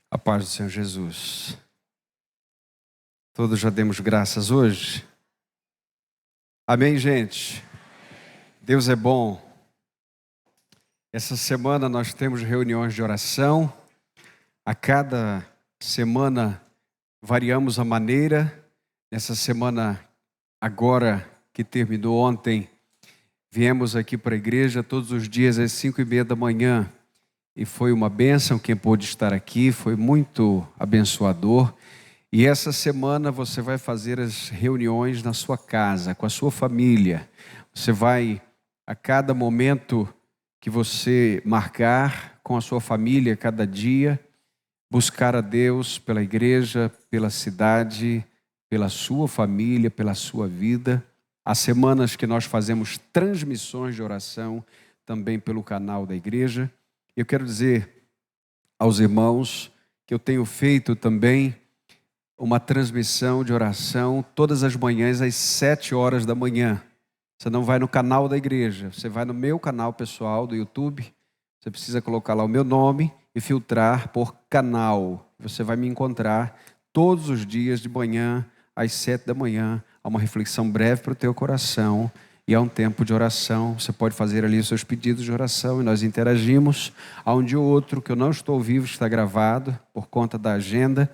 A paz do Senhor Jesus. Todos já demos graças hoje? Amém, gente? Deus é bom. Essa semana nós temos reuniões de oração. A cada semana variamos a maneira. Nessa semana, agora que terminou ontem, viemos aqui para a igreja todos os dias às 5:30 da manhã. E foi uma bênção quem pôde estar aqui, foi muito abençoador. E essa semana você vai fazer as reuniões na sua casa, com a sua família. Você vai, a cada momento que você marcar com a sua família, cada dia, buscar a Deus pela igreja, pela cidade, pela sua família, pela sua vida. Há semanas que nós fazemos transmissões de oração também pelo canal da igreja. Eu quero dizer aos irmãos que eu tenho feito também uma transmissão de oração todas as manhãs às 7 horas da manhã. Você não vai no canal da igreja, você vai no meu canal pessoal do YouTube. Você precisa colocar lá o meu nome e filtrar por canal. Você vai me encontrar todos os dias de manhã às 7 da manhã. Há uma reflexão breve para o teu coração. E há um tempo de oração, você pode fazer ali os seus pedidos de oração e nós interagimos. Há um dia ou outro que eu não estou vivo, está gravado por conta da agenda,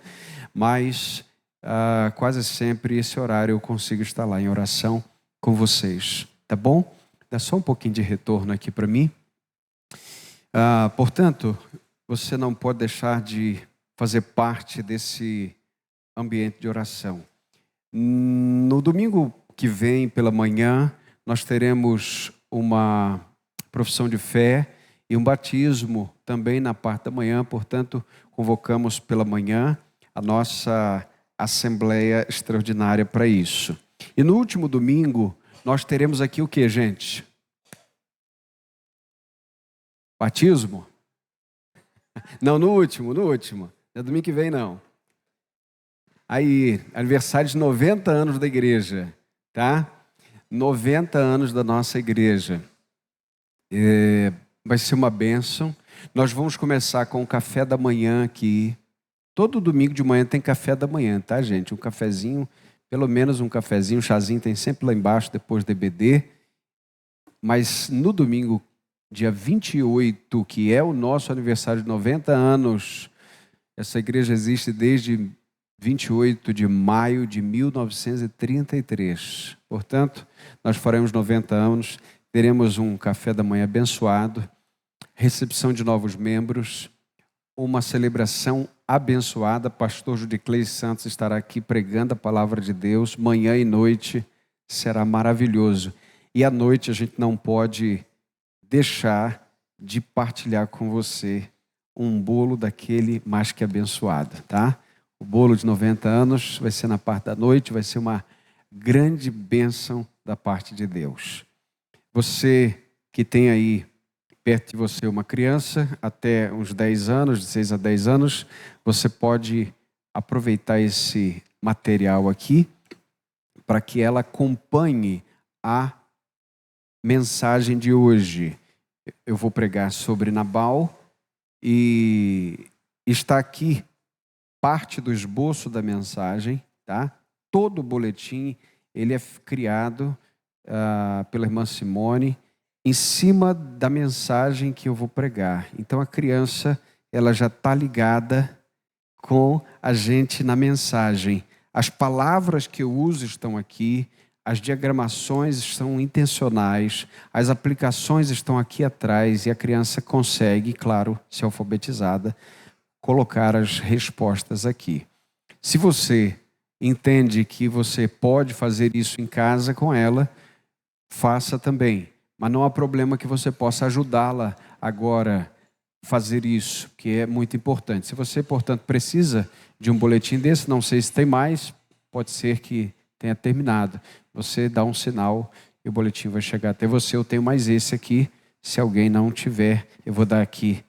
mas quase sempre esse horário eu consigo estar lá em oração com vocês, tá bom? Dá só um pouquinho de retorno aqui para mim. Portanto, você não pode deixar de fazer parte desse ambiente de oração. No domingo que vem pela manhã, nós teremos uma profissão de fé e um batismo também na parte da manhã. Portanto, convocamos pela manhã a nossa assembleia extraordinária para isso. E no último domingo, nós teremos aqui o que, gente? Batismo? Não, no último. Não é domingo que vem, não. Aí, aniversário de 90 anos da igreja, tá? 90 anos da nossa igreja. Vai ser uma bênção. Nós vamos começar com o café da manhã aqui. Todo domingo de manhã tem café da manhã, tá, gente? Um cafezinho, pelo menos um cafezinho, um chazinho tem sempre lá embaixo, depois do EBD. Mas no domingo, dia 28, que é o nosso aniversário de 90 anos, essa igreja existe desde 28 de maio de 1933. Portanto, nós faremos 90 anos, teremos um café da manhã abençoado, recepção de novos membros, uma celebração abençoada. Pastor Judiclei Santos estará aqui pregando a palavra de Deus, manhã e noite, será maravilhoso. E à noite a gente não pode deixar de partilhar com você um bolo daquele mais que abençoado, tá? O bolo de 90 anos vai ser na parte da noite, vai ser uma grande bênção da parte de Deus. Você que tem aí perto de você uma criança, até uns 10 anos, de 6 a 10 anos, você pode aproveitar esse material aqui para que ela acompanhe a mensagem de hoje. Eu vou pregar sobre Nabal e está aqui parte do esboço da mensagem, tá? Todo o boletim, ele é criado pela irmã Simone em cima da mensagem que eu vou pregar. Então a criança, ela já está ligada com a gente na mensagem. As palavras que eu uso estão aqui, as diagramações estão intencionais, as aplicações estão aqui atrás e a criança consegue, claro, se alfabetizada, colocar as respostas aqui. Se você entende que você pode fazer isso em casa com ela, faça também. Mas não há problema que você possa ajudá-la agora a fazer isso, que é muito importante. Se você, portanto, precisa de um boletim desse, não sei se tem mais, pode ser que tenha terminado. Você dá um sinal e o boletim vai chegar até você. Eu tenho mais esse aqui. Se alguém não tiver, eu vou dar aqui.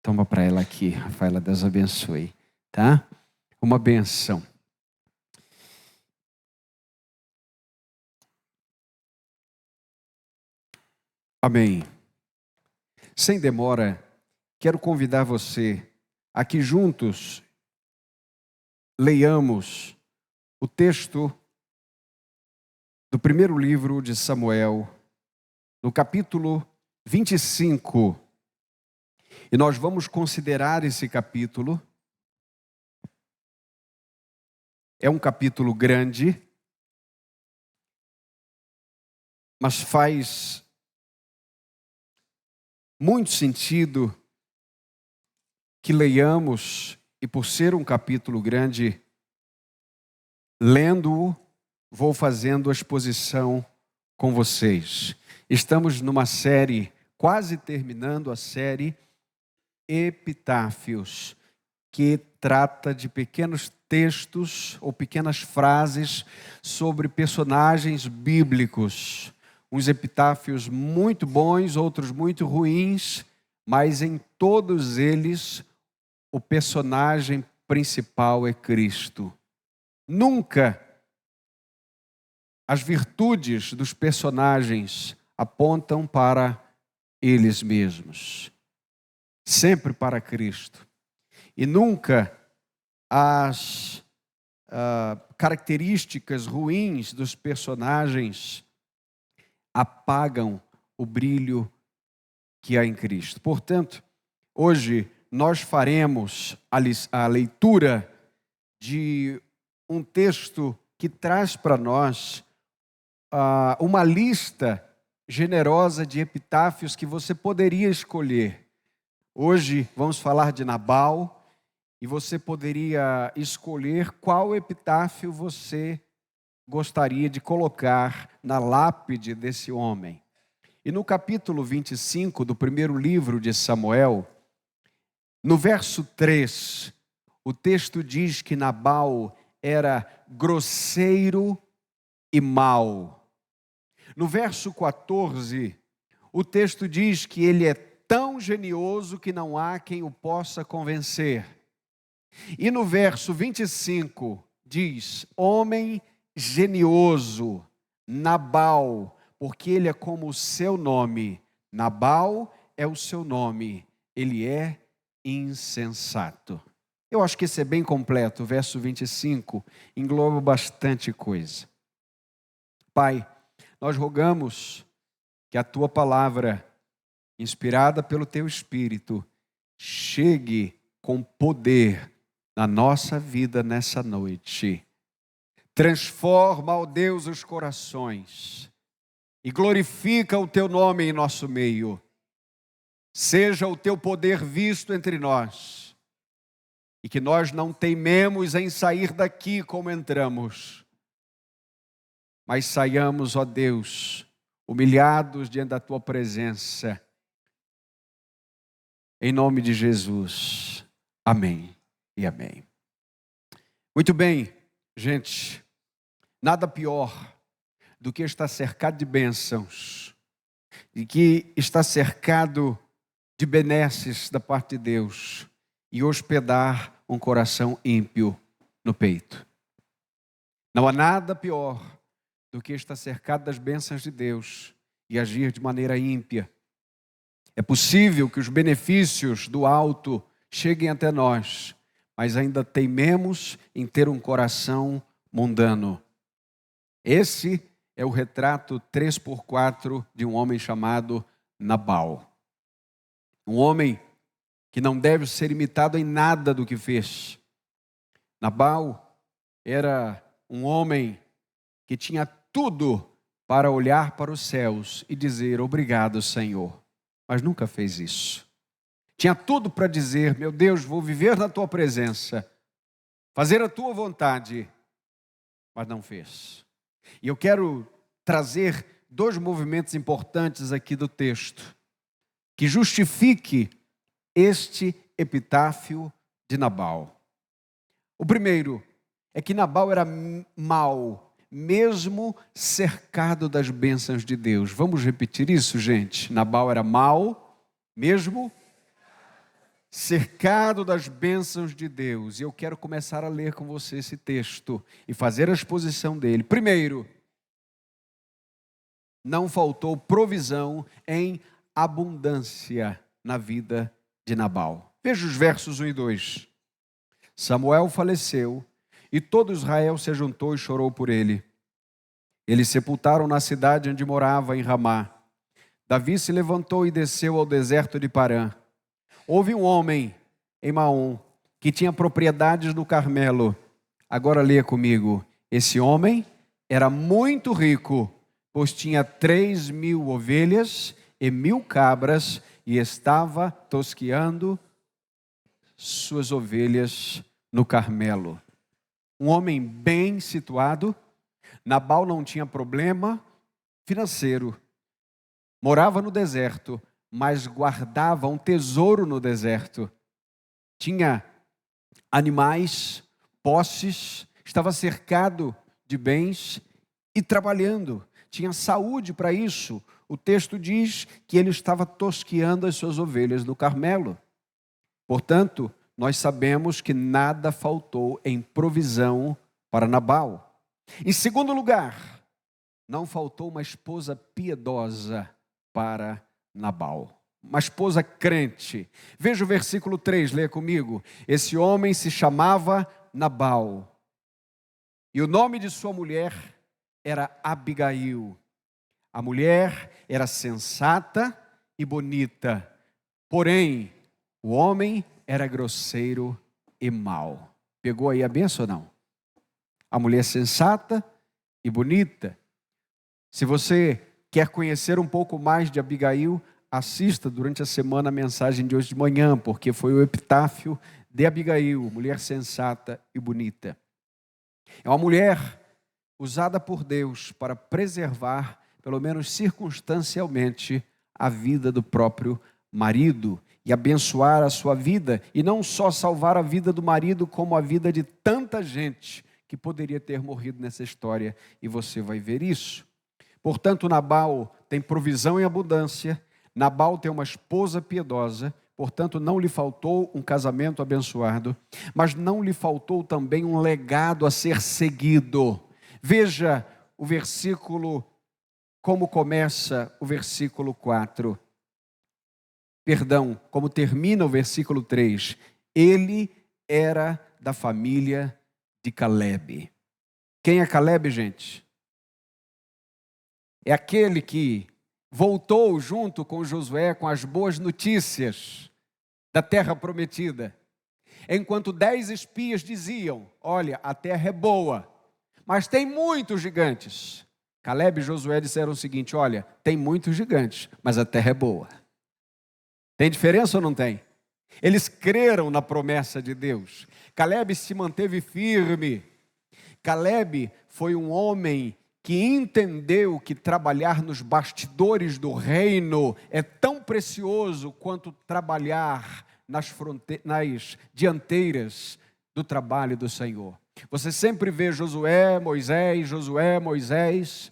Toma para ela aqui, Rafaela, Deus abençoe, tá? Uma benção. Amém. Sem demora, quero convidar você a que juntos leiamos o texto do primeiro livro de Samuel, no capítulo 25. E nós vamos considerar esse capítulo. É um capítulo grande, mas faz muito sentido que leiamos, e por ser um capítulo grande, lendo-o, vou fazendo a exposição com vocês. Estamos numa série, quase terminando a série Epitáfios, que trata de pequenos textos ou pequenas frases sobre personagens bíblicos. Uns epitáfios muito bons, outros muito ruins, mas em todos eles o personagem principal é Cristo. Nunca as virtudes dos personagens apontam para eles mesmos, sempre para Cristo. E nunca as características ruins dos personagens apagam o brilho que há em Cristo. Portanto, hoje nós faremos a leitura de um texto que traz para nós uma lista generosa de epitáfios que você poderia escolher. Hoje vamos falar de Nabal e você poderia escolher qual epitáfio você gostaria de colocar na lápide desse homem. E no capítulo 25 do primeiro livro de Samuel, no verso 3, o texto diz que Nabal era grosseiro e mau. No verso 14, o texto diz que ele é tão genioso que não há quem o possa convencer. E no verso 25 diz, homem genioso, Nabal, porque ele é como o seu nome. Nabal é o seu nome, ele é insensato. Eu acho que esse é bem completo, o verso 25 engloba bastante coisa. Pai, nós rogamos que a tua palavra, inspirada pelo teu Espírito, chegue com poder na nossa vida nessa noite. Transforma, ó Deus, os corações e glorifica o teu nome em nosso meio. Seja o teu poder visto entre nós e que nós não teimemos em sair daqui como entramos, mas saiamos, ó Deus, humilhados diante da tua presença. Em nome de Jesus. Amém e amém. Muito bem, gente. Nada pior do que estar cercado de bênçãos e que está cercado de benesses da parte de Deus e hospedar um coração ímpio no peito. Não há nada pior do que estar cercado das bênçãos de Deus e agir de maneira ímpia. É possível que os benefícios do alto cheguem até nós, mas ainda teimemos em ter um coração mundano. Esse é o retrato 3x4 de um homem chamado Nabal. Um homem que não deve ser imitado em nada do que fez. Nabal era um homem que tinha tudo para olhar para os céus e dizer obrigado, Senhor, mas nunca fez isso. Tinha tudo para dizer, meu Deus, vou viver na tua presença, fazer a tua vontade, mas não fez. E eu quero trazer dois movimentos importantes aqui do texto, que justifique este epitáfio de Nabal. O primeiro é que Nabal era mau, mesmo cercado das bênçãos de Deus. Vamos repetir isso, gente? Nabal era mau, mesmo cercado das bênçãos de Deus. E eu quero começar a ler com você esse texto e fazer a exposição dele. Primeiro, não faltou provisão em abundância na vida de Nabal. Veja os versos 1 e 2. Samuel faleceu, E todo Israel se juntou e chorou por ele. Eles sepultaram na cidade onde morava, em Ramá. Davi se levantou e desceu ao deserto de Parã. Houve um homem em Maom que tinha propriedades no Carmelo. Agora leia comigo. Esse homem era muito rico, pois tinha 3.000 ovelhas e 1.000 cabras e estava tosqueando suas ovelhas no Carmelo. Um homem bem situado. Nabal não tinha problema financeiro. Morava no deserto, mas guardava um tesouro no deserto. Tinha animais, posses, estava cercado de bens e trabalhando. Tinha saúde para isso. O texto diz que ele estava tosqueando as suas ovelhas no Carmelo. Portanto, nós sabemos que nada faltou em provisão para Nabal. Em segundo lugar, não faltou uma esposa piedosa para Nabal. Uma esposa crente. Veja o versículo 3, leia comigo. Esse homem se chamava Nabal. E o nome de sua mulher era Abigail. A mulher era sensata e bonita. Porém, o homem era grosseiro e mau. Pegou aí a benção ou não? A mulher sensata e bonita. Se você quer conhecer um pouco mais de Abigail, assista durante a semana a mensagem de hoje de manhã, porque foi o epitáfio de Abigail, mulher sensata e bonita. É uma mulher usada por Deus para preservar, pelo menos circunstancialmente, a vida do próprio marido e abençoar a sua vida, e não só salvar a vida do marido, como a vida de tanta gente que poderia ter morrido nessa história, e você vai ver isso. Portanto, Nabal tem provisão em abundância, Nabal tem uma esposa piedosa, portanto, não lhe faltou um casamento abençoado, mas não lhe faltou também um legado a ser seguido. Veja o versículo, como começa o versículo 4. Perdão, como termina o versículo 3. Ele era da família de Calebe. Quem é Calebe, gente? É aquele que voltou junto com Josué com as boas notícias da terra prometida. Enquanto 10 espias diziam, olha, a terra é boa, mas tem muitos gigantes. Calebe e Josué disseram o seguinte, olha, tem muitos gigantes, mas a terra é boa. Tem diferença ou não tem? Eles creram na promessa de Deus. Calebe se manteve firme. Calebe foi um homem que entendeu que trabalhar nos bastidores do reino é tão precioso quanto trabalhar nas dianteiras do trabalho do Senhor. Você sempre vê Josué, Moisés,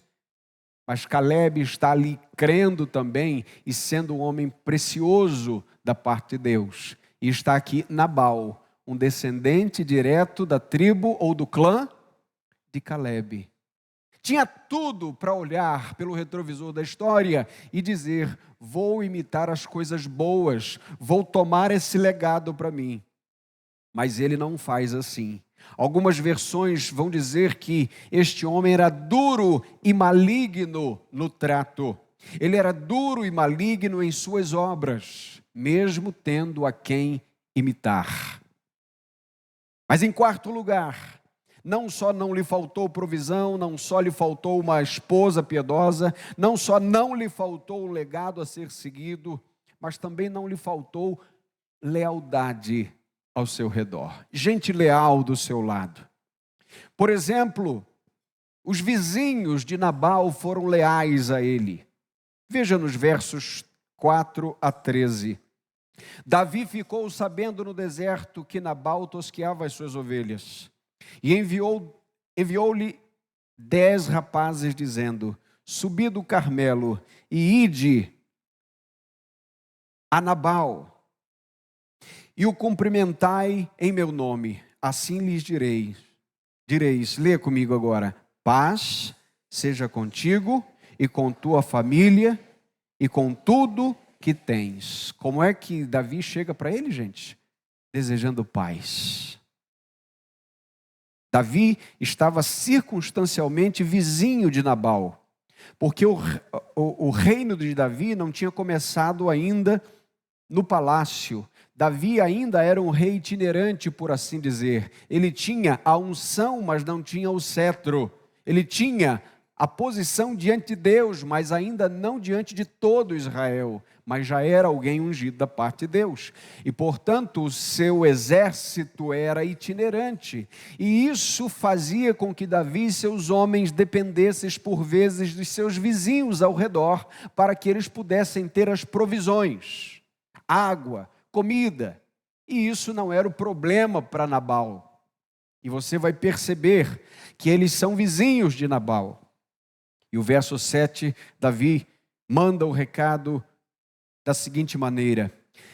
mas Calebe está ali crendo também e sendo um homem precioso da parte de Deus. E está aqui Nabal, um descendente direto da tribo ou do clã de Calebe. Tinha tudo para olhar pelo retrovisor da história e dizer, vou imitar as coisas boas, vou tomar esse legado para mim. Mas ele não faz assim. Algumas versões vão dizer que este homem era duro e maligno no trato. Ele era duro e maligno em suas obras, mesmo tendo a quem imitar. Mas em quarto lugar, não só não lhe faltou provisão, não só lhe faltou uma esposa piedosa, não só não lhe faltou um legado a ser seguido, mas também não lhe faltou lealdade ao seu redor, gente leal do seu lado. Por exemplo, os vizinhos de Nabal foram leais a ele. Veja nos versos 4 a 13. Davi ficou sabendo no deserto que Nabal tosqueava as suas ovelhas e enviou-lhe 10 rapazes dizendo, subi do Carmelo e ide a Nabal e o cumprimentai em meu nome, assim lhes direis, lê comigo agora, paz seja contigo e com tua família e com tudo que tens. Como é que Davi chega para ele, gente? Desejando paz. Davi estava circunstancialmente vizinho de Nabal, porque o reino de Davi não tinha começado ainda no palácio. Davi ainda era um rei itinerante, por assim dizer. Ele tinha a unção, mas não tinha o cetro. Ele tinha a posição diante de Deus, mas ainda não diante de todo Israel. Mas já era alguém ungido da parte de Deus. E, portanto, o seu exército era itinerante. E isso fazia com que Davi e seus homens dependessem por vezes dos seus vizinhos ao redor, para que eles pudessem ter as provisões, água, comida. E isso não era o problema para Nabal. E você vai perceber que eles são vizinhos de Nabal. E o verso 7, Davi manda o recado da seguinte maneira: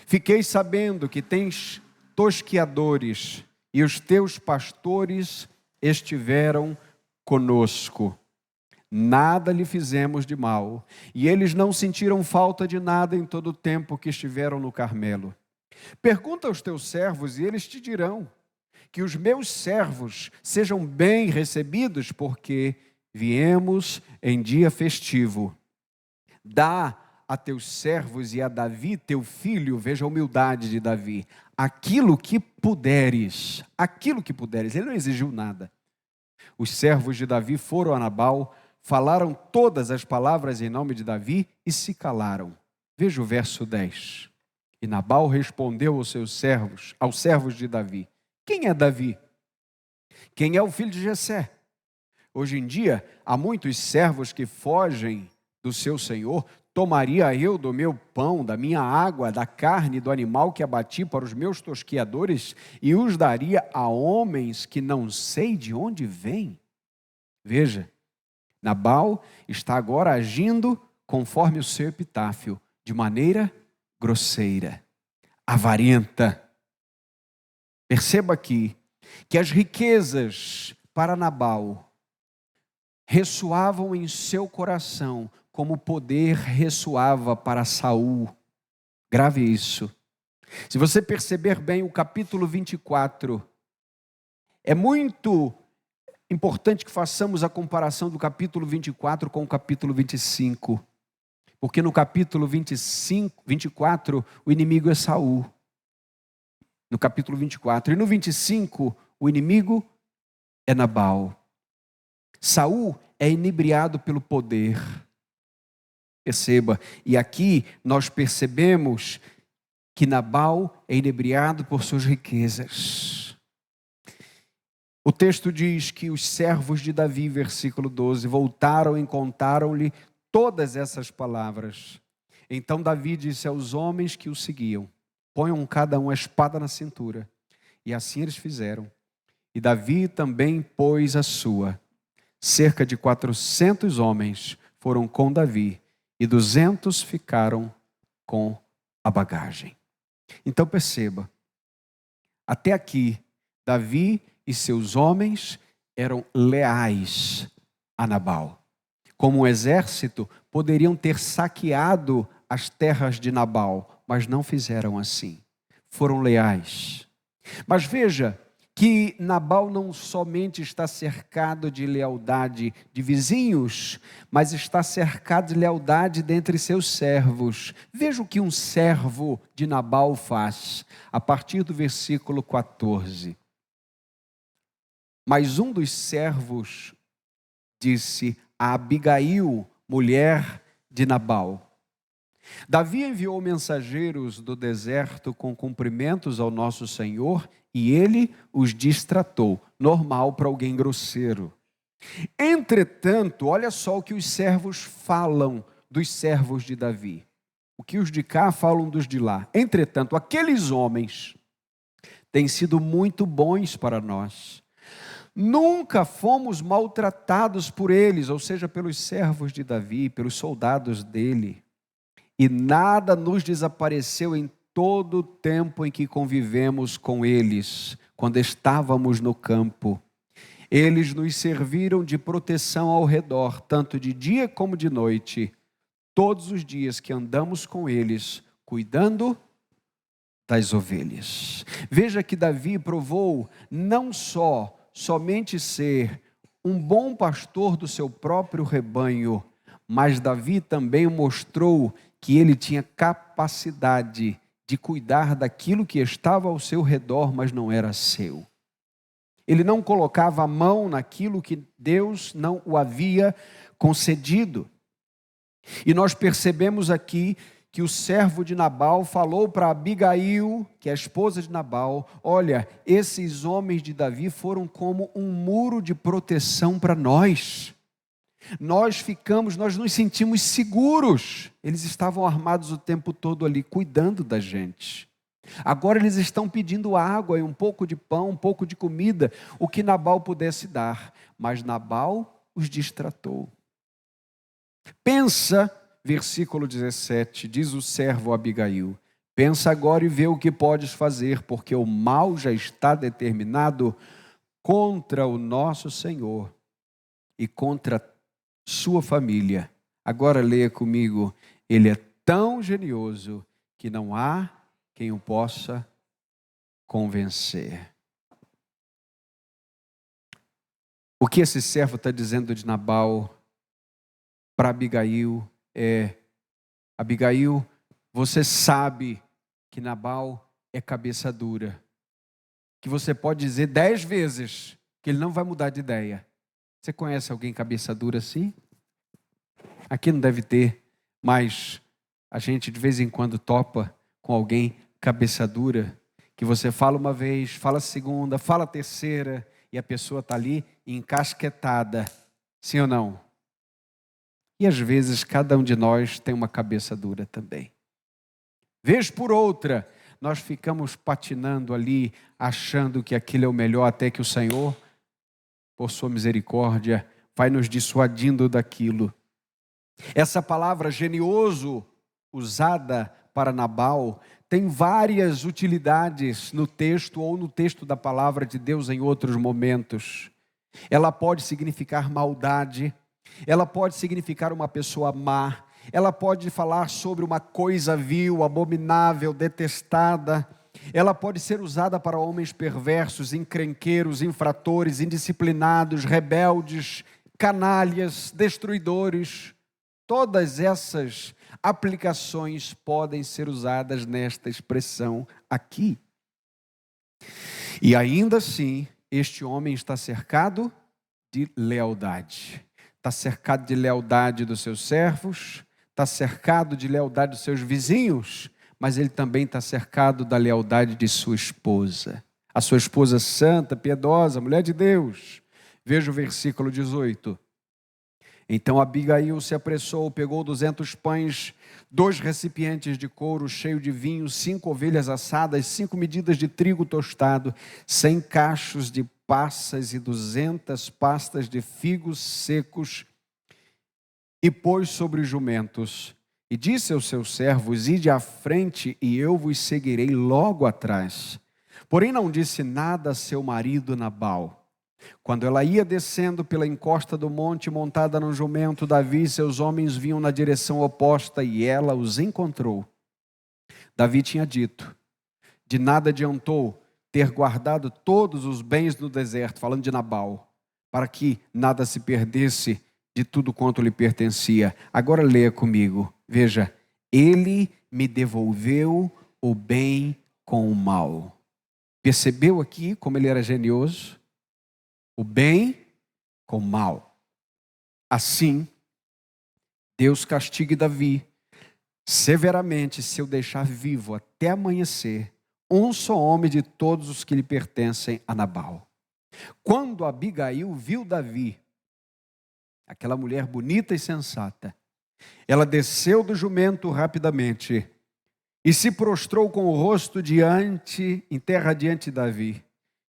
fiquei sabendo que tens tosquiadores, e os teus pastores estiveram conosco. Nada lhe fizemos de mal, e eles não sentiram falta de nada em todo o tempo que estiveram no Carmelo. Pergunta aos teus servos, e eles te dirão: que os meus servos sejam bem recebidos, porque viemos em dia festivo. Dá a teus servos e a Davi, teu filho, veja a humildade de Davi, aquilo que puderes, ele não exigiu nada. Os servos de Davi foram a Nabal, falaram todas as palavras em nome de Davi e se calaram. Veja o verso 10. E Nabal respondeu aos servos de Davi: quem é Davi? Quem é o filho de Jessé? Hoje em dia, há muitos servos que fogem do seu senhor. Tomaria eu do meu pão, da minha água, da carne do animal que abati para os meus tosquiadores e os daria a homens que não sei de onde vêm? Veja, Nabal está agora agindo conforme o seu epitáfio, de maneira grosseira, avarenta. Perceba aqui que as riquezas para Nabal ressoavam em seu coração como o poder ressoava para Saul. Grave isso. Se você perceber bem o capítulo 24, é muito importante que façamos a comparação do capítulo 24 com o capítulo 25. Porque no capítulo 24, o inimigo é Saul. No capítulo 24. E no 25, o inimigo é Nabal. Saul é inebriado pelo poder. Perceba, e aqui nós percebemos que Nabal é inebriado por suas riquezas. O texto diz que os servos de Davi, versículo 12, voltaram e contaram-lhe todas essas palavras. Então Davi disse aos homens que o seguiam: ponham cada um a espada na cintura. E assim eles fizeram. E Davi também pôs a sua. Cerca de 400 homens foram com Davi e 200 ficaram com a bagagem. Então perceba, até aqui, Davi e seus homens eram leais a Nabal. Como um exército, poderiam ter saqueado as terras de Nabal, mas não fizeram assim. Foram leais. Mas veja que Nabal não somente está cercado de lealdade de vizinhos, mas está cercado de lealdade dentre seus servos. Veja o que um servo de Nabal faz, a partir do versículo 14. Mas um dos servos disse a Abigail, mulher de Nabal: Davi enviou mensageiros do deserto com cumprimentos ao nosso Senhor e ele os distratou. Normal para alguém grosseiro. Entretanto, olha só o que os servos falam dos servos de Davi. O que os de cá falam dos de lá. Entretanto, aqueles homens têm sido muito bons para nós. Nunca fomos maltratados por eles, ou seja, pelos servos de Davi, pelos soldados dele. E nada nos desapareceu em todo o tempo em que convivemos com eles, quando estávamos no campo. Eles nos serviram de proteção ao redor, tanto de dia como de noite, todos os dias que andamos com eles, cuidando das ovelhas. Veja que Davi provou não só somente ser um bom pastor do seu próprio rebanho, mas Davi também mostrou que ele tinha capacidade de cuidar daquilo que estava ao seu redor, mas não era seu. Ele não colocava a mão naquilo que Deus não o havia concedido. E nós percebemos aqui que o servo de Nabal falou para Abigail, que é a esposa de Nabal: olha, esses homens de Davi foram como um muro de proteção para nós. Nós nos sentimos seguros. Eles estavam armados o tempo todo ali, cuidando da gente. Agora eles estão pedindo água e um pouco de pão, um pouco de comida, o que Nabal pudesse dar. Mas Nabal os distratou. Pensa, versículo 17, diz o servo a Abigail: pensa agora e vê o que podes fazer, porque o mal já está determinado contra o nosso Senhor e contra sua família. Agora leia comigo: ele é tão genioso que não há quem o possa convencer. O que esse servo está dizendo de Nabal para Abigail é: Abigail, você sabe que Nabal é cabeça dura, que você pode dizer 10 vezes que ele não vai mudar de ideia. Você conhece alguém cabeça dura assim? Aqui não deve ter, mas a gente de vez em quando topa com alguém cabeça dura, que você fala uma vez, fala a segunda, fala a terceira, e a pessoa está ali encasquetada. Sim ou não? E às vezes cada um de nós tem uma cabeça dura também. Vez por outra, nós ficamos patinando ali, achando que aquilo é o melhor, até que o Senhor, por sua misericórdia, vai nos dissuadindo daquilo. Essa palavra genioso, usada para Nabal, tem várias utilidades no texto ou no texto da palavra de Deus em outros momentos. Ela pode significar maldade, ela pode significar uma pessoa má, ela pode falar sobre uma coisa vil, abominável, detestada. Ela pode ser usada para homens perversos, encrenqueiros, infratores, indisciplinados, rebeldes, canalhas, destruidores. Todas essas aplicações podem ser usadas nesta expressão aqui. E ainda assim, este homem está cercado de lealdade. Está cercado de lealdade dos seus servos, está cercado de lealdade dos seus vizinhos, mas ele também está cercado da lealdade de sua esposa. A sua esposa santa, piedosa, mulher de Deus. Veja o versículo 18. Então Abigail se apressou, pegou 200 pães, 2 recipientes de couro cheio de vinho, 5 ovelhas assadas, 5 medidas de trigo tostado, 100 cachos de passas e 200 pastas de figos secos, e pôs sobre os jumentos. E disse aos seus servos: ide à frente e eu vos seguirei logo atrás. Porém não disse nada a seu marido Nabal. Quando ela ia descendo pela encosta do monte, montada num jumento, Davi e seus homens vinham na direção oposta e ela os encontrou. Davi tinha dito: de nada adiantou ter guardado todos os bens no deserto, falando de Nabal, para que nada se perdesse de tudo quanto lhe pertencia. Agora leia comigo, veja: ele me devolveu o bem com o mal. Percebeu aqui como ele era genioso? O bem com o mal. Assim, Deus castigue Davi severamente se eu deixar vivo até amanhecer um só homem de todos os que lhe pertencem a Nabal. Quando Abigail viu Davi, aquela mulher bonita e sensata, ela desceu do jumento rapidamente e se prostrou com o rosto em terra diante de Davi.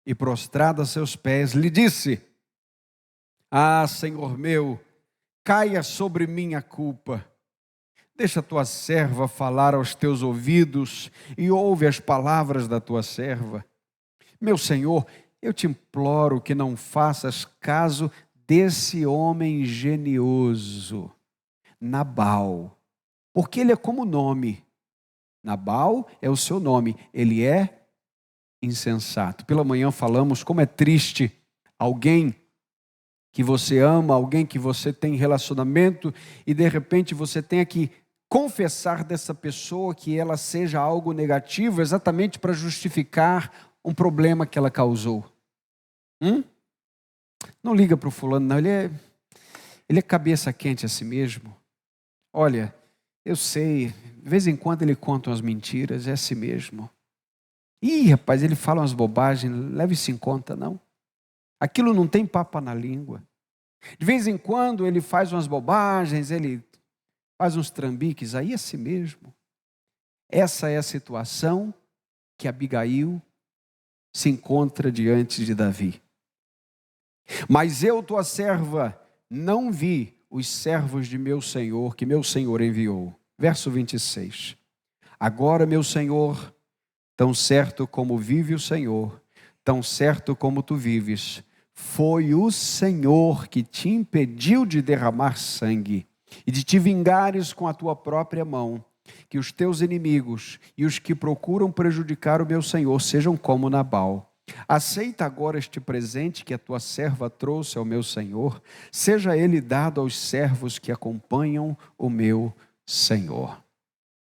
E prostrada a seus pés, lhe disse: ah, Senhor meu, caia sobre mim a culpa. Deixa a tua serva falar aos teus ouvidos e ouve as palavras da tua serva. Meu Senhor, eu te imploro que não faças caso desse homem genioso, Nabal, porque ele é como nome. Nabal é o seu nome, ele é insensato. Pela manhã falamos como é triste alguém que você ama, alguém que você tem relacionamento, e de repente você tenha que confessar dessa pessoa que ela seja algo negativo, exatamente para justificar um problema que ela causou. Não liga para o fulano, não, ele é cabeça quente a si mesmo. Olha, eu sei, de vez em quando ele conta umas mentiras, é assim mesmo. Ih, rapaz, ele fala umas bobagens, leve isso em conta, não. Aquilo não tem papa na língua. De vez em quando ele faz umas bobagens, ele faz uns trambiques, aí é assim mesmo. Essa é a situação que Abigail se encontra diante de Davi. Mas eu, tua serva, não vi os servos de meu senhor, que meu senhor enviou. Verso 26. Agora, meu senhor, tão certo como vive o Senhor, tão certo como tu vives, foi o Senhor que te impediu de derramar sangue e de te vingares com a tua própria mão, que os teus inimigos e os que procuram prejudicar o meu senhor sejam como Nabal. Aceita agora este presente que a tua serva trouxe ao meu senhor, seja ele dado aos servos que acompanham o meu senhor.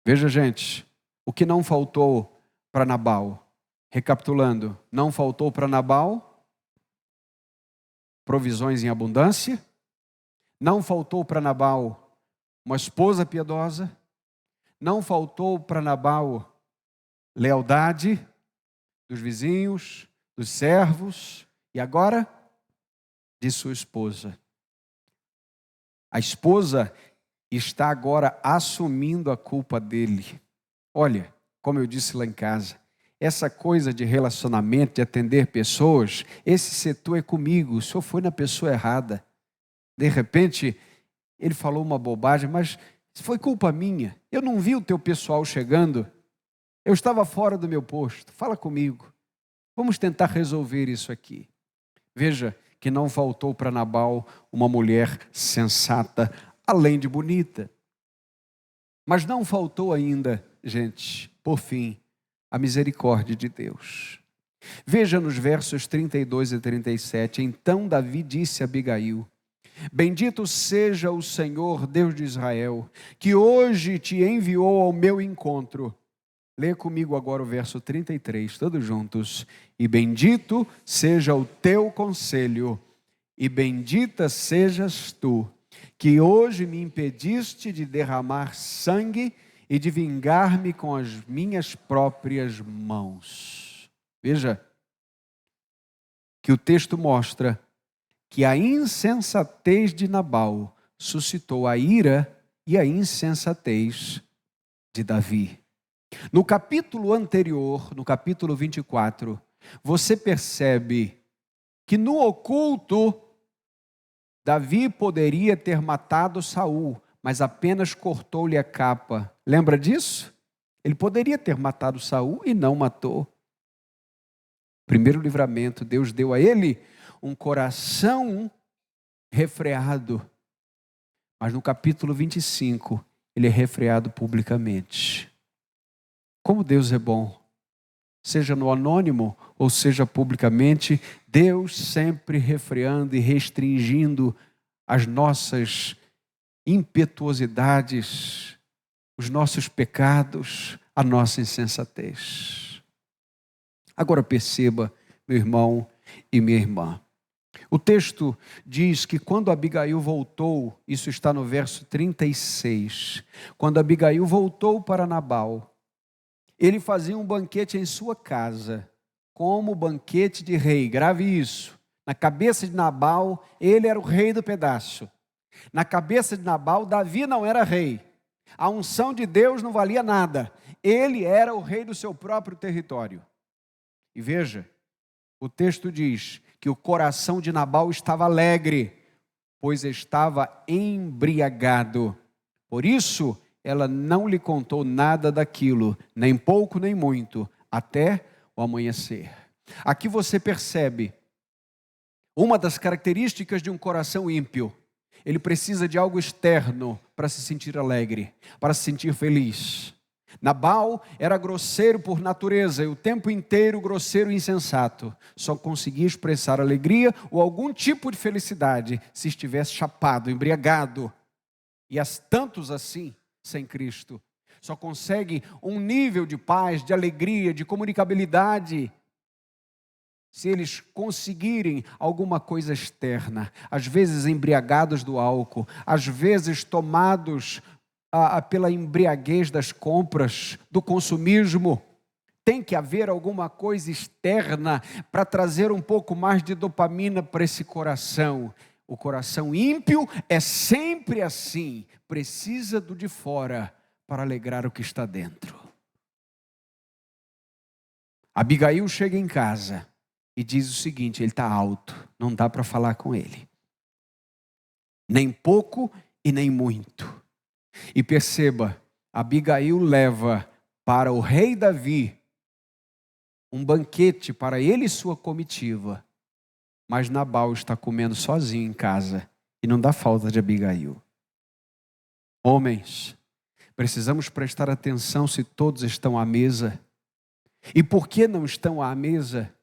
Veja, gente, o que não faltou para Nabal, recapitulando, não faltou para Nabal provisões em abundância, não faltou para Nabal uma esposa piedosa, não faltou para Nabal lealdade dos vizinhos, dos servos, e agora de sua esposa. A esposa está agora assumindo a culpa dele. Olha, como eu disse lá em casa, essa coisa de relacionamento, de atender pessoas, esse setor é comigo, o senhor foi na pessoa errada. De repente, ele falou uma bobagem, mas foi culpa minha. Eu não vi o teu pessoal chegando. Eu estava fora do meu posto. Fala comigo. Vamos tentar resolver isso aqui. Veja que não faltou para Nabal uma mulher sensata, além de bonita. Mas não faltou ainda, gente, por fim, a misericórdia de Deus. Veja nos versos 32 e 37. Então Davi disse a Abigail: bendito seja o Senhor, Deus de Israel, que hoje te enviou ao meu encontro. Lê comigo agora o verso 33, todos juntos. E bendito seja o teu conselho, e bendita sejas tu, que hoje me impediste de derramar sangue e de vingar-me com as minhas próprias mãos. Veja que o texto mostra que a insensatez de Nabal suscitou a ira e a insensatez de Davi. No capítulo anterior, no capítulo 24, você percebe que no oculto, Davi poderia ter matado Saul, mas apenas cortou-lhe a capa. Lembra disso? Ele poderia ter matado Saul e não matou. Primeiro livramento, Deus deu a ele um coração refreado. Mas no capítulo 25, ele é refreado publicamente. Como Deus é bom, seja no anônimo ou seja publicamente, Deus sempre refreando e restringindo as nossas impetuosidades, os nossos pecados, a nossa insensatez. Agora perceba, meu irmão e minha irmã, o texto diz que quando Abigail voltou, isso está no verso 36, quando Abigail voltou para Nabal, ele fazia um banquete em sua casa, como banquete de rei. Grave isso. Na cabeça de Nabal, ele era o rei do pedaço. Na cabeça de Nabal, Davi não era rei. A unção de Deus não valia nada. Ele era o rei do seu próprio território. E veja, o texto diz que o coração de Nabal estava alegre, pois estava embriagado. Por isso, ela não lhe contou nada daquilo, nem pouco nem muito, até o amanhecer. Aqui você percebe uma das características de um coração ímpio. Ele precisa de algo externo para se sentir alegre, para se sentir feliz. Nabal era grosseiro por natureza e o tempo inteiro grosseiro e insensato. Só conseguia expressar alegria ou algum tipo de felicidade se estivesse chapado, embriagado. E tantos assim, sem Cristo, só consegue um nível de paz, de alegria, de comunicabilidade, se eles conseguirem alguma coisa externa, às vezes embriagados do álcool, às vezes tomados pela embriaguez das compras, do consumismo. Tem que haver alguma coisa externa para trazer um pouco mais de dopamina para esse coração. O coração ímpio é sempre assim, precisa do de fora para alegrar o que está dentro. Abigail chega em casa e diz o seguinte: ele está alto, não dá para falar com ele. Nem pouco e nem muito. E perceba, Abigail leva para o rei Davi um banquete para ele e sua comitiva. Mas Nabal está comendo sozinho em casa e não dá falta de Abigail. Homens, precisamos prestar atenção se todos estão à mesa. E por que não estão à mesa?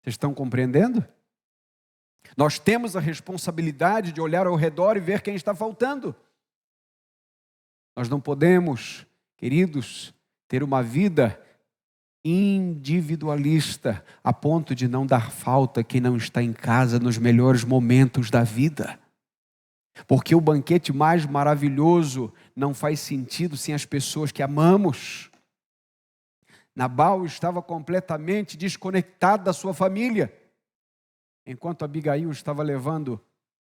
Vocês estão compreendendo? Nós temos a responsabilidade de olhar ao redor e ver quem está faltando. Nós não podemos, queridos, ter uma vida individualista a ponto de não dar falta a quem não está em casa nos melhores momentos da vida. Porque o banquete mais maravilhoso não faz sentido sem as pessoas que amamos. Nabal estava completamente desconectado da sua família. Enquanto Abigail estava levando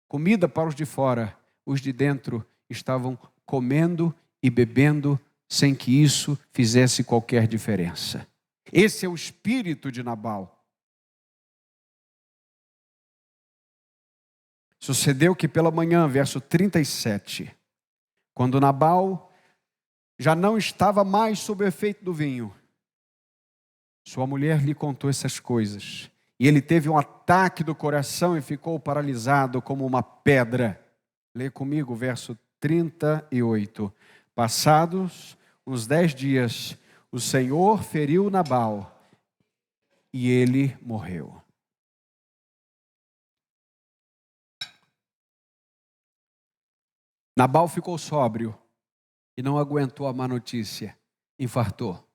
comida para os de fora, os de dentro estavam comendo e bebendo sem que isso fizesse qualquer diferença. Esse é o espírito de Nabal. Sucedeu que pela manhã, verso 37, quando Nabal já não estava mais sob o efeito do vinho, sua mulher lhe contou essas coisas. E ele teve um ataque do coração e ficou paralisado como uma pedra. Lê comigo o verso 38. Passados uns 10 dias, o Senhor feriu Nabal e ele morreu. Nabal ficou sóbrio e não aguentou a má notícia, infartou.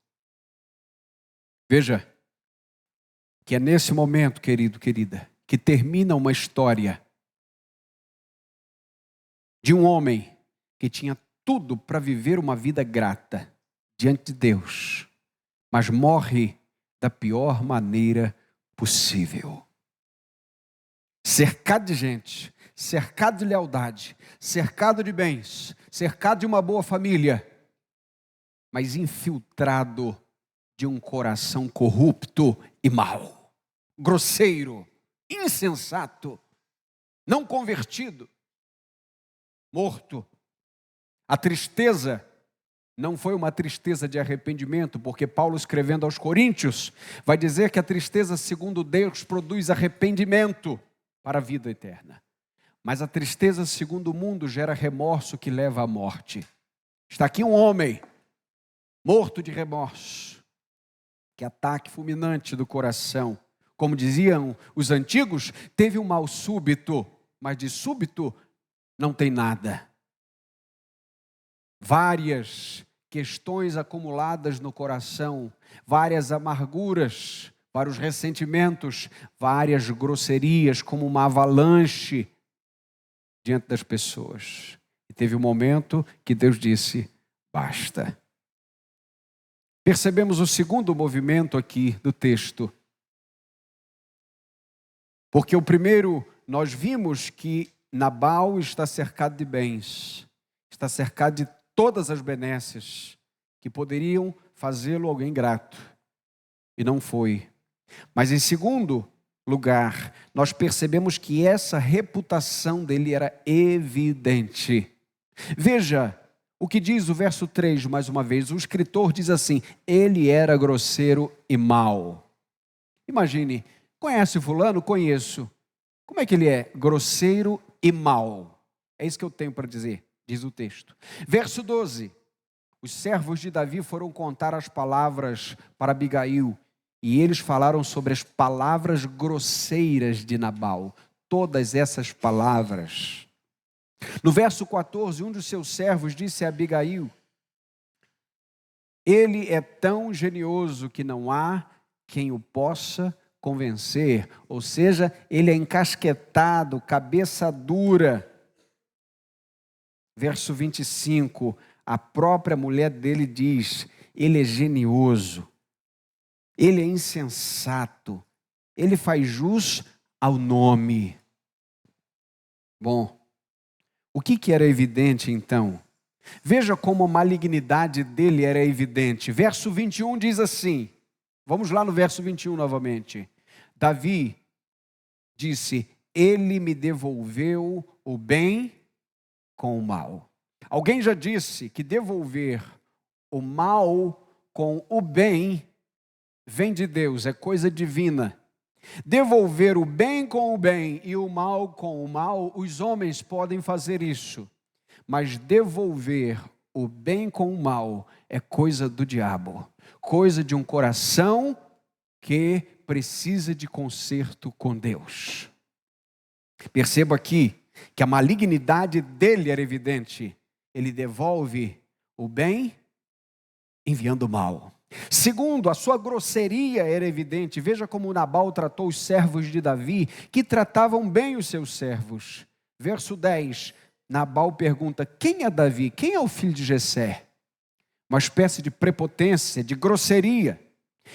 Veja que é nesse momento, querido, querida, que termina uma história de um homem que tinha tudo para viver uma vida grata diante de Deus, mas morre da pior maneira possível. Cercado de gente, cercado de lealdade, cercado de bens, cercado de uma boa família, mas infiltrado de um coração corrupto e mau, grosseiro, insensato, não convertido, morto. A tristeza não foi uma tristeza de arrependimento, porque Paulo, escrevendo aos Coríntios, vai dizer que a tristeza, segundo Deus, produz arrependimento para a vida eterna. Mas a tristeza, segundo o mundo, gera remorso que leva à morte. Está aqui um homem, morto de remorso. Que ataque fulminante do coração. Como diziam os antigos, teve um mal súbito, mas de súbito não tem nada. Várias questões acumuladas no coração, várias amarguras, vários ressentimentos, várias grosserias, como uma avalanche diante das pessoas. E teve um momento que Deus disse: basta. Percebemos o segundo movimento aqui do texto. Porque o primeiro, nós vimos que Nabal está cercado de bens, está cercado de todas as benesses que poderiam fazê-lo alguém grato. E não foi. Mas em segundo lugar, nós percebemos que essa reputação dele era evidente. Veja o que diz o verso 3, mais uma vez. O escritor diz assim: ele era grosseiro e mau. Imagine, conhece fulano? Conheço. Como é que ele é? Grosseiro e mau. É isso que eu tenho para dizer, diz o texto. Verso 12. os servos de Davi foram contar as palavras para Abigail, e eles falaram sobre as palavras grosseiras de Nabal. Todas essas palavras. No verso 14, um dos seus servos disse a Abigail: ele é tão genioso que não há quem o possa convencer. Ou seja, ele é encasquetado, cabeça dura. Verso 25, a própria mulher dele diz: ele é genioso, ele é insensato, ele faz jus ao nome. Bom, o que era evidente então? Veja como a malignidade dele era evidente. Verso 21 diz assim, vamos lá no verso 21 novamente. Davi disse: ele me devolveu o bem com o mal. Alguém já disse que devolver o mal com o bem vem de Deus, é coisa divina. Devolver o bem com o bem e o mal com o mal, os homens podem fazer isso. Mas devolver o bem com o mal é coisa do diabo, coisa de um coração que precisa de conserto com Deus. Perceba aqui que a malignidade dele era evidente. Ele devolve o bem enviando o mal. Segundo, a sua grosseria era evidente. Veja como Nabal tratou os servos de Davi, que tratavam bem os seus servos. Verso 10, Nabal pergunta: quem é Davi? Quem é o filho de Jessé? Uma espécie de prepotência, de grosseria.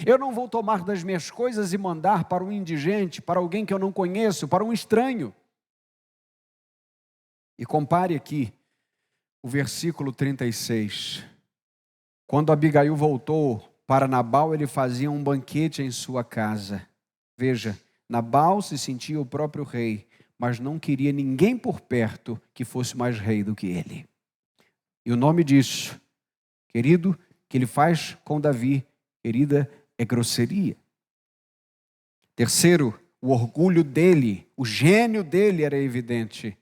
Eu não vou tomar das minhas coisas e mandar para um indigente, para alguém que eu não conheço, para um estranho. E compare aqui o versículo 36. Quando Abigail voltou para Nabal, ele fazia um banquete em sua casa. Veja, Nabal se sentia o próprio rei, mas não queria ninguém por perto que fosse mais rei do que ele. E o nome disso, querido, que ele faz com Davi, querida, é grosseria. Terceiro, o orgulho dele, o gênio dele era evidente.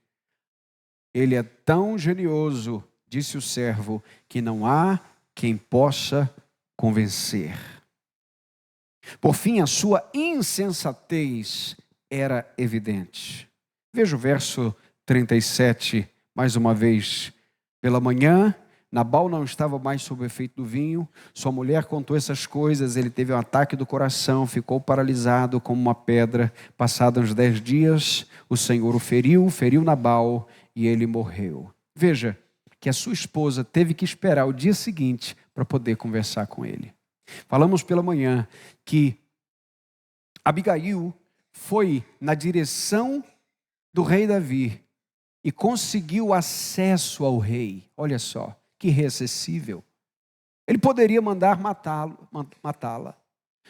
Ele é tão genioso, disse o servo, que não há quem possa convencer. Por fim, a sua insensatez era evidente. Veja o verso 37, mais uma vez. Pela manhã, Nabal não estava mais sob o efeito do vinho, sua mulher contou essas coisas, ele teve um ataque do coração, ficou paralisado como uma pedra. Passados uns 10 dias, o Senhor o feriu Nabal e ele morreu. Veja que a sua esposa teve que esperar o dia seguinte para poder conversar com ele. Falamos pela manhã que Abigail foi na direção do rei Davi e conseguiu acesso ao rei. Olha só, que rei acessível. Ele poderia mandar matá-la,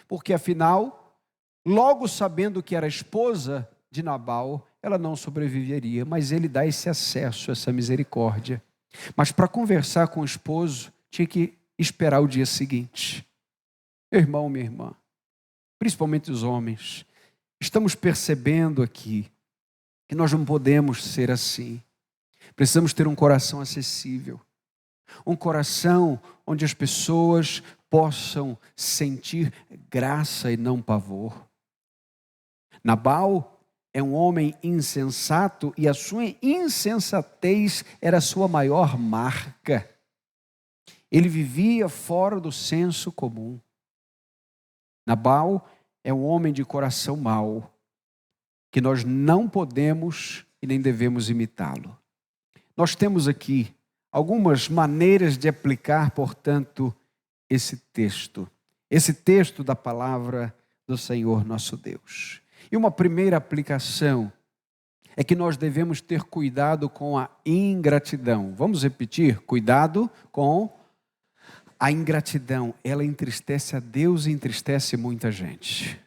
porque afinal, logo sabendo que era esposa de Nabal, ela não sobreviveria, mas ele dá esse acesso, essa misericórdia. Mas para conversar com o esposo, tinha que esperar o dia seguinte. Meu irmão, minha irmã, principalmente os homens, estamos percebendo aqui que nós não podemos ser assim. Precisamos ter um coração acessível, um coração onde as pessoas possam sentir graça e não pavor. Nabal é um homem insensato e a sua insensatez era a sua maior marca. Ele vivia fora do senso comum. Nabal é um homem de coração mau, que nós não podemos e nem devemos imitá-lo. Nós temos aqui algumas maneiras de aplicar, portanto, esse texto da palavra do Senhor nosso Deus. E uma primeira aplicação é que nós devemos ter cuidado com a ingratidão. Vamos repetir? Cuidado com a ingratidão. Ela entristece a Deus e entristece muita gente.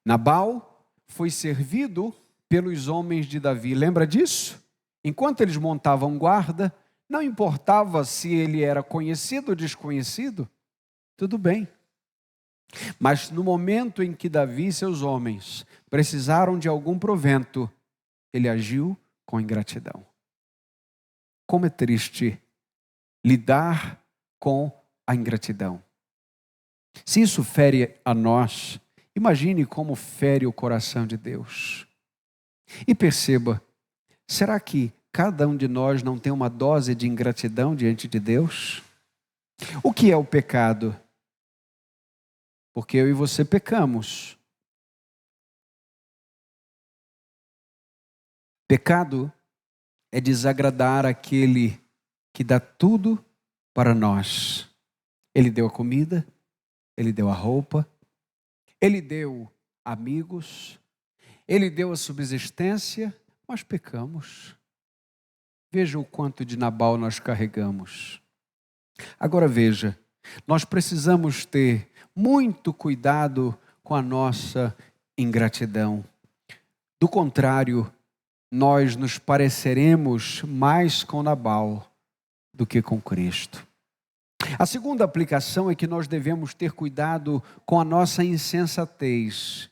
Nabal foi servido pelos homens de Davi. Lembra disso? Enquanto eles montavam guarda, não importava se ele era conhecido ou desconhecido, tudo bem. Mas no momento em que Davi e seus homens precisaram de algum provento, ele agiu com ingratidão. Como é triste lidar com a ingratidão. Se isso fere a nós, imagine como fere o coração de Deus. E perceba, será que cada um de nós não tem uma dose de ingratidão diante de Deus? O que é o pecado? Porque eu e você pecamos. Pecado é desagradar aquele que dá tudo para nós. Ele deu a comida, Ele deu a roupa, Ele deu amigos, Ele deu a subsistência, mas pecamos. Veja o quanto de Nabal nós carregamos. Agora veja, nós precisamos ter muito cuidado com a nossa ingratidão. Do contrário, nós nos pareceremos mais com Nabal do que com Cristo. A segunda aplicação é que nós devemos ter cuidado com a nossa insensatez.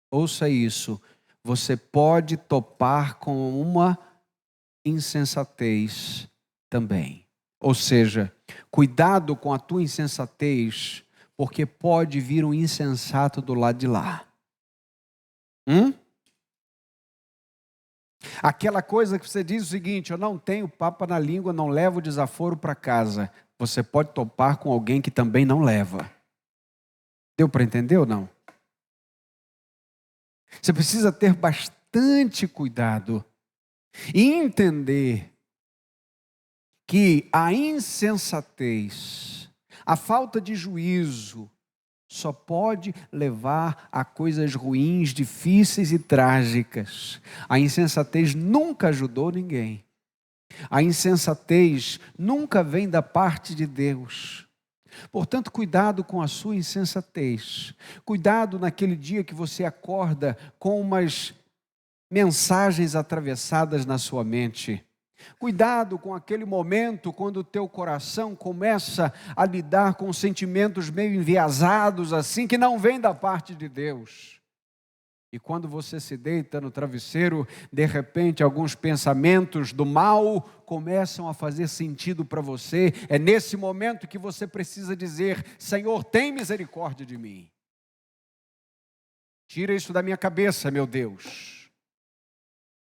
Ouça isso, você pode topar com uma insensatez também. Ou seja, cuidado com a tua insensatez, porque pode vir um insensato do lado de lá. Aquela coisa que você diz o seguinte: eu não tenho papa na língua, não levo desaforo para casa. Você pode topar com alguém que também não leva. Deu para entender ou não? Você precisa ter bastante cuidado e entender que a insensatez, a falta de juízo, só pode levar a coisas ruins, difíceis e trágicas. A insensatez nunca ajudou ninguém. A insensatez nunca vem da parte de Deus. Portanto, cuidado com a sua insensatez. Cuidado naquele dia que você acorda com umas mensagens atravessadas na sua mente. Cuidado com aquele momento quando o teu coração começa a lidar com sentimentos meio enviesados assim, que não vêm da parte de Deus. E quando você se deita no travesseiro, de repente alguns pensamentos do mal começam a fazer sentido para você. É nesse momento que você precisa dizer: Senhor, tem misericórdia de mim. Tira isso da minha cabeça, meu Deus.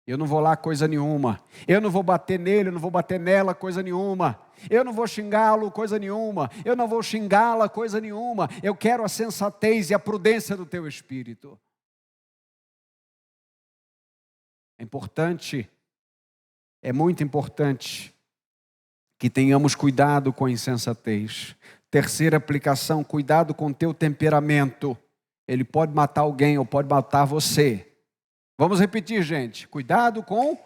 Eu não vou lá coisa nenhuma. Eu não vou bater nele, eu não vou bater nela coisa nenhuma. Eu não vou xingá-lo coisa nenhuma. Eu não vou xingá-la coisa nenhuma. Eu quero a sensatez e a prudência do teu espírito. É importante, é muito importante que tenhamos cuidado com a insensatez. Terceira aplicação, cuidado com o teu temperamento. Ele pode matar alguém ou pode matar você. Vamos repetir, gente. Cuidado com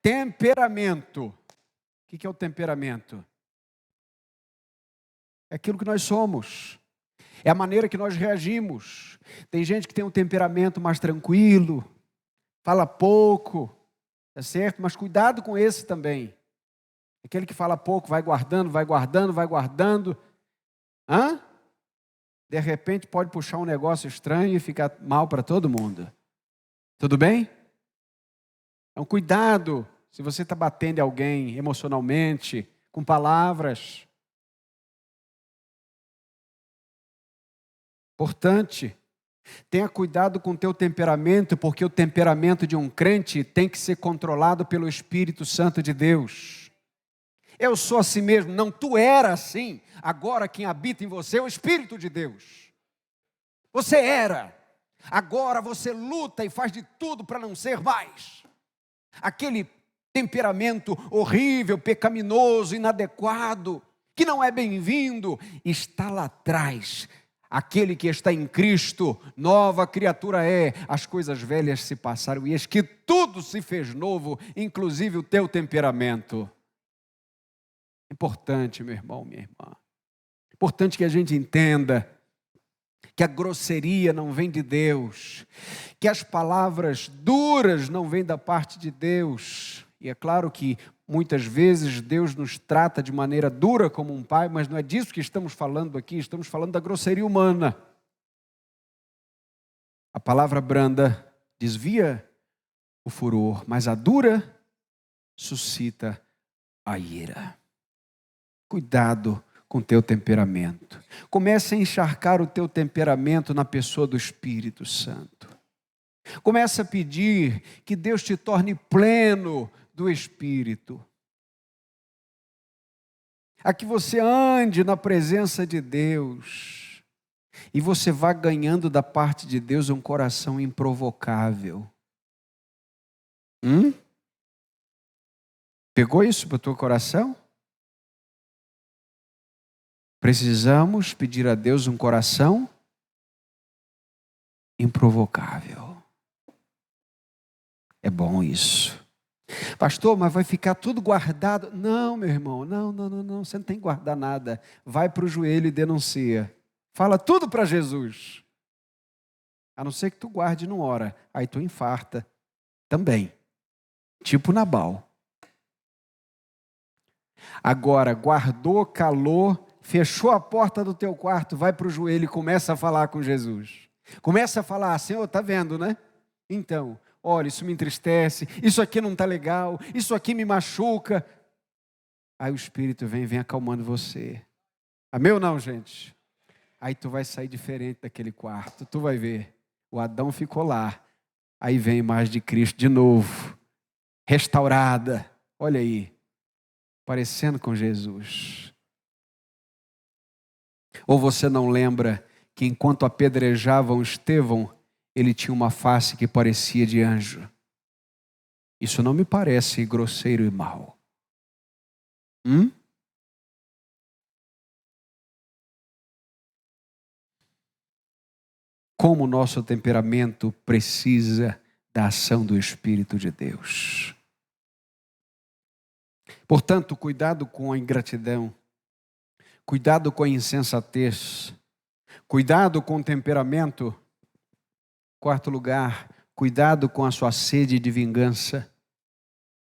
temperamento. O que é o temperamento? É aquilo que nós somos. É a maneira que nós reagimos. Tem gente que tem um temperamento mais tranquilo, fala pouco, tá certo? Mas cuidado com esse também. Aquele que fala pouco, vai guardando, vai guardando, vai guardando. De repente pode puxar um negócio estranho e ficar mal para todo mundo. Tudo bem? Então, cuidado se você está batendo em alguém emocionalmente, com palavras. Importante, tenha cuidado com o teu temperamento, porque o temperamento de um crente tem que ser controlado pelo Espírito Santo de Deus. Eu sou assim mesmo, não, tu era assim, agora quem habita em você é o Espírito de Deus. Você era. Agora você luta e faz de tudo para não ser mais. Aquele temperamento horrível, pecaminoso, inadequado, que não é bem-vindo, está lá atrás. Aquele que está em Cristo, nova criatura é. As coisas velhas se passaram e eis que tudo se fez novo, inclusive o teu temperamento. Importante, meu irmão, minha irmã. Importante que a gente entenda que a grosseria não vem de Deus, que as palavras duras não vêm da parte de Deus. E é claro que muitas vezes Deus nos trata de maneira dura como um pai, mas não é disso que estamos falando aqui, estamos falando da grosseria humana. A palavra branda desvia o furor, mas a dura suscita a ira. Cuidado com o teu temperamento. Comece a encharcar o teu temperamento na pessoa do Espírito Santo. Comece a pedir que Deus te torne pleno do Espírito. A que você ande na presença de Deus. E você vá ganhando da parte de Deus um coração improvocável. Pegou isso para o teu coração? Precisamos pedir a Deus um coração improvocável. É bom isso. Pastor, mas vai ficar tudo guardado? Não, meu irmão, não, você não tem que guardar nada. Vai para o joelho e denuncia. Fala tudo para Jesus. A não ser que tu guarde numa hora. Aí tu infarta também. Tipo Nabal. Agora, guardou, calou, fechou a porta do teu quarto, vai para o joelho e começa a falar com Jesus. Começa a falar, Senhor, está vendo, né? Então, olha, isso me entristece, isso aqui não está legal, isso aqui me machuca. Aí o Espírito vem acalmando você. Amém ou não, gente? Aí tu vai sair diferente daquele quarto, tu vai ver. O Adão ficou lá, aí vem a imagem de Cristo de novo, restaurada, olha aí, parecendo com Jesus. Ou você não lembra que enquanto apedrejavam Estevão, ele tinha uma face que parecia de anjo? Isso não me parece grosseiro e mau. Como o nosso temperamento precisa da ação do Espírito de Deus. Portanto, cuidado com a ingratidão, cuidado com a insensatez, cuidado com o temperamento. Quarto lugar, cuidado com a sua sede de vingança.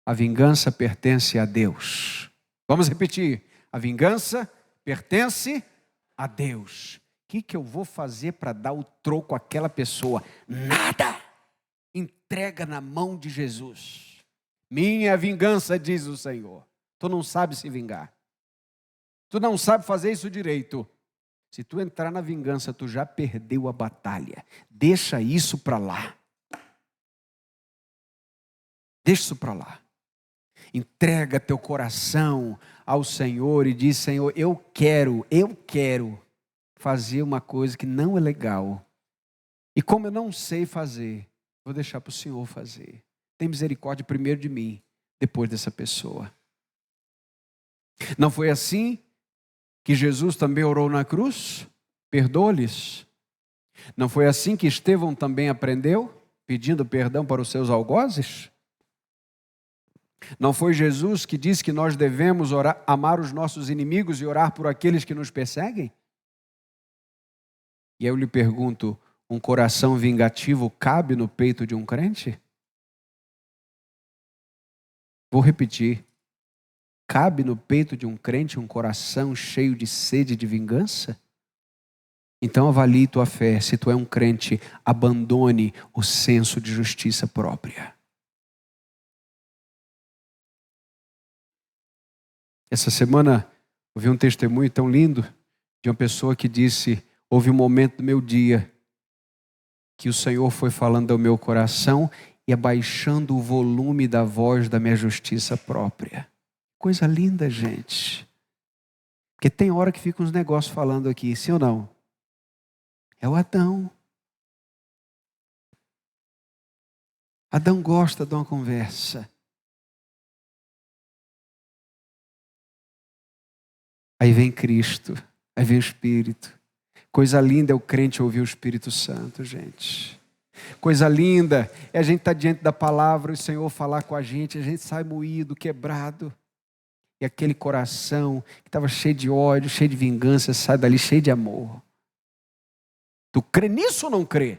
A vingança pertence a Deus. Vamos repetir. A vingança pertence a Deus. O que eu vou fazer para dar o troco àquela pessoa? Nada. Entrega na mão de Jesus. Minha vingança, diz o Senhor. Tu não sabe se vingar. Tu não sabe fazer isso direito. Se tu entrar na vingança, tu já perdeu a batalha. Deixa isso para lá. Deixa isso para lá. Entrega teu coração ao Senhor e diz, Senhor, eu quero fazer uma coisa que não é legal. E como eu não sei fazer, vou deixar para o Senhor fazer. Tem misericórdia primeiro de mim, depois dessa pessoa. Não foi assim que Jesus também orou na cruz? Perdoa-lhes. Não foi assim que Estevão também aprendeu, pedindo perdão para os seus algozes? Não foi Jesus que disse que nós devemos orar, amar os nossos inimigos e orar por aqueles que nos perseguem? E eu lhe pergunto, um coração vingativo cabe no peito de um crente? Vou repetir. Cabe no peito de um crente um coração cheio de sede de vingança? Então avalie tua fé. Se tu é um crente, abandone o senso de justiça própria. Essa semana ouvi um testemunho tão lindo de uma pessoa que disse, houve um momento do meu dia que o Senhor foi falando ao meu coração e abaixando o volume da voz da minha justiça própria. Coisa linda, gente. Porque tem hora que fica uns negócios falando aqui, sim ou não? É o Adão. Adão gosta de uma conversa. Aí vem Cristo, aí vem o Espírito. Coisa linda é o crente ouvir o Espírito Santo, gente. Coisa linda é a gente estar diante da palavra e o Senhor falar com a gente sai moído, quebrado. E aquele coração que estava cheio de ódio, cheio de vingança, sai dali cheio de amor. Tu crê nisso ou não crê?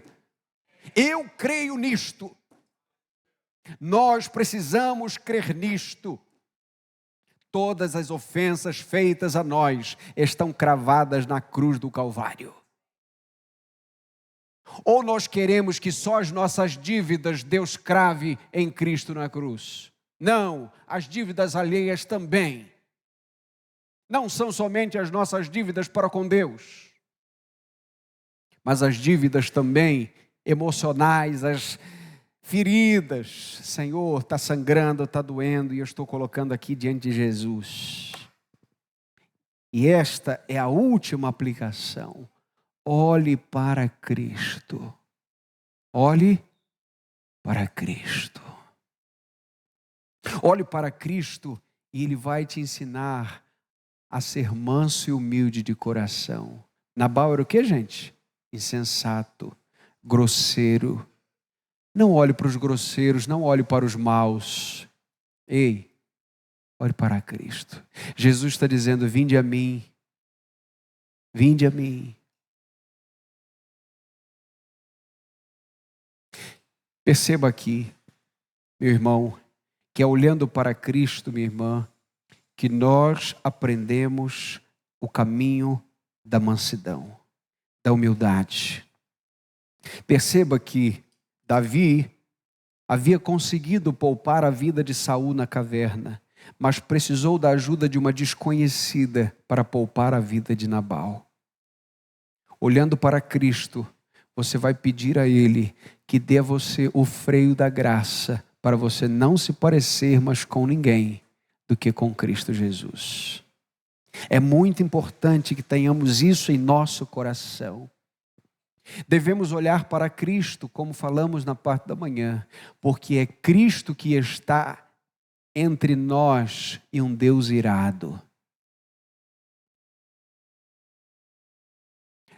Eu creio nisto. Nós precisamos crer nisto. Todas as ofensas feitas a nós estão cravadas na cruz do Calvário. Ou nós queremos que só as nossas dívidas Deus crave em Cristo na cruz? Não, as dívidas alheias também. Não são somente as nossas dívidas para com Deus, mas as dívidas também emocionais, as feridas. Senhor, está sangrando, está doendo, e eu estou colocando aqui diante de Jesus. E esta é a última aplicação. Olhe para Cristo. Olhe para Cristo. Olhe para Cristo e Ele vai te ensinar a ser manso e humilde de coração. Nabal era o que, gente? Insensato, grosseiro. Não olhe para os grosseiros, não olhe para os maus. Ei, olhe para Cristo. Jesus está dizendo: vinde a mim, vinde a mim. Perceba aqui, meu irmão, que é olhando para Cristo, minha irmã, que nós aprendemos o caminho da mansidão, da humildade. Perceba que Davi havia conseguido poupar a vida de Saul na caverna, mas precisou da ajuda de uma desconhecida para poupar a vida de Nabal. Olhando para Cristo, você vai pedir a Ele que dê a você o freio da graça para você não se parecer mais com ninguém do que com Cristo Jesus. É muito importante que tenhamos isso em nosso coração. Devemos olhar para Cristo, como falamos na parte da manhã, porque é Cristo que está entre nós e um Deus irado.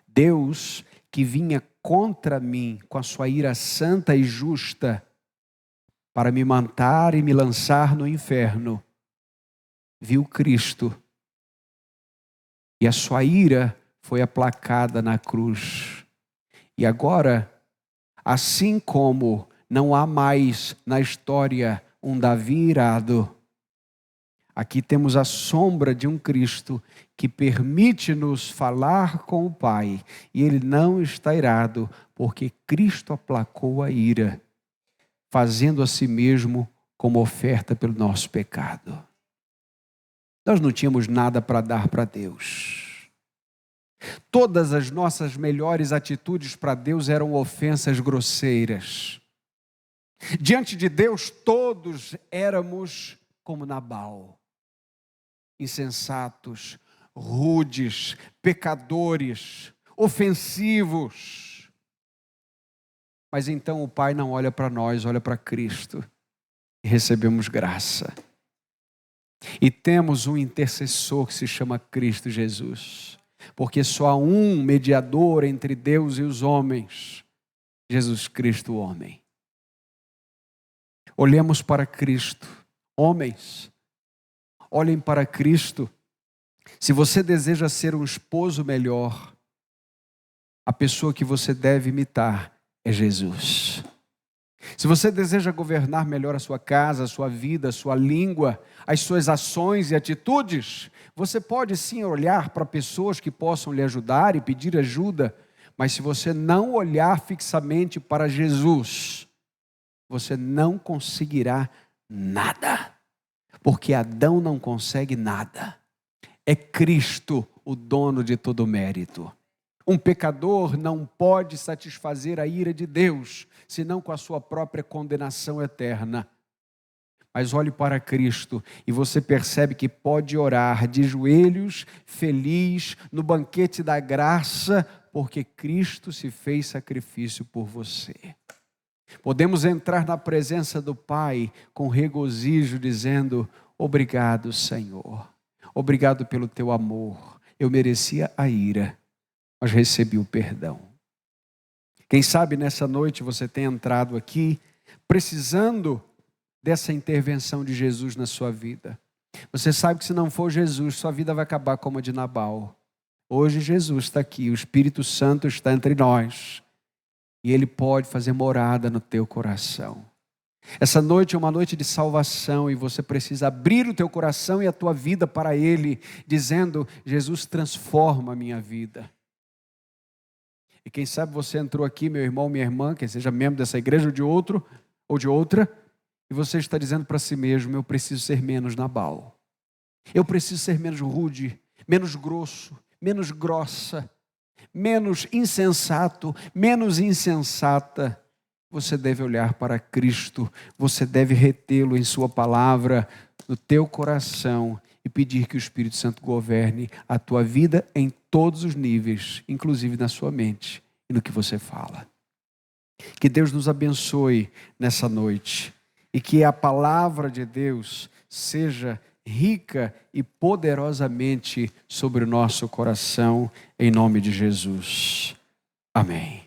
Deus que vinha contra mim com a sua ira santa e justa para me matar e me lançar no inferno, viu Cristo e a sua ira foi aplacada na cruz. E agora, assim como não há mais na história um Davi irado, aqui temos a sombra de um Cristo que permite-nos falar com o Pai. E Ele não está irado, porque Cristo aplacou a ira, fazendo a si mesmo como oferta pelo nosso pecado. Nós não tínhamos nada para dar para Deus. Todas as nossas melhores atitudes para Deus eram ofensas grosseiras. Diante de Deus, todos éramos como Nabal, insensatos, rudes, pecadores, ofensivos. Mas então o Pai não olha para nós, olha para Cristo e recebemos graça. E temos um intercessor que se chama Cristo Jesus, porque só há um mediador entre Deus e os homens, Jesus Cristo, o homem. Olhemos para Cristo, homens, olhem para Cristo. Se você deseja ser um esposo melhor, a pessoa que você deve imitar é Jesus. Se você deseja governar melhor a sua casa, a sua vida, a sua língua, as suas ações e atitudes, você pode sim olhar para pessoas que possam lhe ajudar e pedir ajuda, mas se você não olhar fixamente para Jesus, você não conseguirá nada, porque Adão não consegue nada. É Cristo o dono de todo o mérito. Um pecador não pode satisfazer a ira de Deus, senão com a sua própria condenação eterna. Mas olhe para Cristo e você percebe que pode orar de joelhos, feliz, no banquete da graça, porque Cristo se fez sacrifício por você. Podemos entrar na presença do Pai com regozijo, dizendo: obrigado, Senhor. Obrigado pelo teu amor. Eu merecia a ira, mas recebi o perdão. Quem sabe nessa noite você tem entrado aqui precisando dessa intervenção de Jesus na sua vida. Você sabe que se não for Jesus, sua vida vai acabar como a de Nabal. Hoje Jesus está aqui, o Espírito Santo está entre nós e Ele pode fazer morada no teu coração. Essa noite é uma noite de salvação e você precisa abrir o teu coração e a tua vida para Ele, dizendo: Jesus, transforma a minha vida. E quem sabe você entrou aqui, meu irmão, minha irmã, que seja membro dessa igreja ou de outro, ou de outra, e você está dizendo para si mesmo: eu preciso ser menos Nabal. Eu preciso ser menos rude, menos grosso, menos grossa, menos insensato, menos insensata. Você deve olhar para Cristo, você deve retê-lo em sua palavra, no teu coração, e pedir que o Espírito Santo governe a tua vida em todos os níveis, inclusive na sua mente e no que você fala. Que Deus nos abençoe nessa noite e que a palavra de Deus seja rica e poderosamente sobre o nosso coração, em nome de Jesus. Amém.